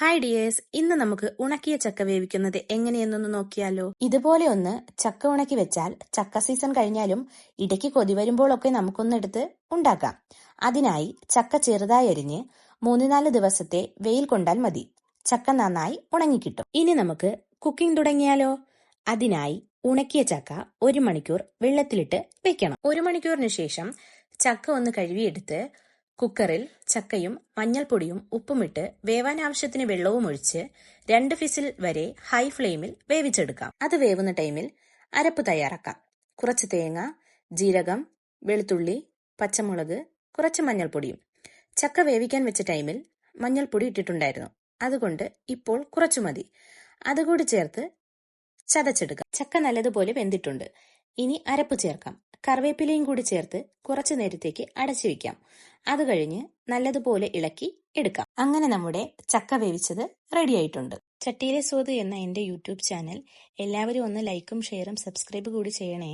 Hi dears, ഇന്ന് നമുക്ക് ഉണക്കിയ ചക്ക വേവിക്കുന്നത് എങ്ങനെയെന്നൊന്ന് നോക്കിയാലോ. ഇതുപോലെ ഒന്ന് ചക്ക ഉണക്കി വെച്ചാൽ ചക്ക സീസൺ കഴിഞ്ഞാലും ഇടയ്ക്ക് കൊതി വരുമ്പോഴൊക്കെ നമുക്കൊന്നെടുത്ത് ഉണ്ടാക്കാം. അതിനായി ചക്ക ചെറുതായി അരിഞ്ഞ് 3-4 ദിവസത്തെ വെയിൽ കൊണ്ടാൽ മതി. ചക്ക നന്നായി ഉണങ്ങിക്കിട്ടും. ഇനി നമുക്ക് കുക്കിംഗ് തുടങ്ങിയാലോ. അതിനായി ഉണക്കിയ ചക്ക 1 മണിക്കൂർ വെള്ളത്തിലിട്ട് വെക്കണം. 1 മണിക്കൂറിന് ശേഷം ചക്ക ഒന്ന് കഴുകിയെടുത്ത് കുക്കറിൽ ചക്കയും മഞ്ഞൾപ്പൊടിയും ഉപ്പുമിട്ട് വേവാൻ ആവശ്യത്തിന് വെള്ളവും ഒഴിച്ച് 2 ഫിസിൽ വരെ ഹൈ ഫ്ലെയിമിൽ വേവിച്ചെടുക്കാം. അത് വേവുന്ന ടൈമിൽ അരപ്പ് തയ്യാറാക്കാം. കുറച്ച് തേങ്ങ, ജീരകം, വെളുത്തുള്ളി, പച്ചമുളക്, കുറച്ച് മഞ്ഞൾപ്പൊടിയും. ചക്ക വേവിക്കാൻ വെച്ച ടൈമിൽ മഞ്ഞൾപ്പൊടി ഇട്ടിട്ടുണ്ടായിരുന്നു, അതുകൊണ്ട് ഇപ്പോൾ കുറച്ചു മതി. അതുകൂടി ചേർത്ത് ചതച്ചെടുക്കാം. ചക്ക നല്ലതുപോലെ വെന്തിട്ടുണ്ട്. ഇനി അരപ്പ് ചേർക്കാം. കറിവേപ്പിലയും കൂടി ചേർത്ത് കുറച്ചു നേരത്തേക്ക് അടച്ചു വെക്കാം. അത് കഴിഞ്ഞ് നല്ലതുപോലെ ഇളക്കി എടുക്കാം. അങ്ങനെ നമ്മുടെ ചക്ക വേവിച്ചത് റെഡി ആയിട്ടുണ്ട്. ചട്ടിയിലെ സ്വാദ് എന്ന എൻ്റെ യൂട്യൂബ് ചാനൽ എല്ലാവരും ഒന്ന് ലൈക്കും ഷെയറും സബ്സ്ക്രൈബ് കൂടി ചെയ്യണേ.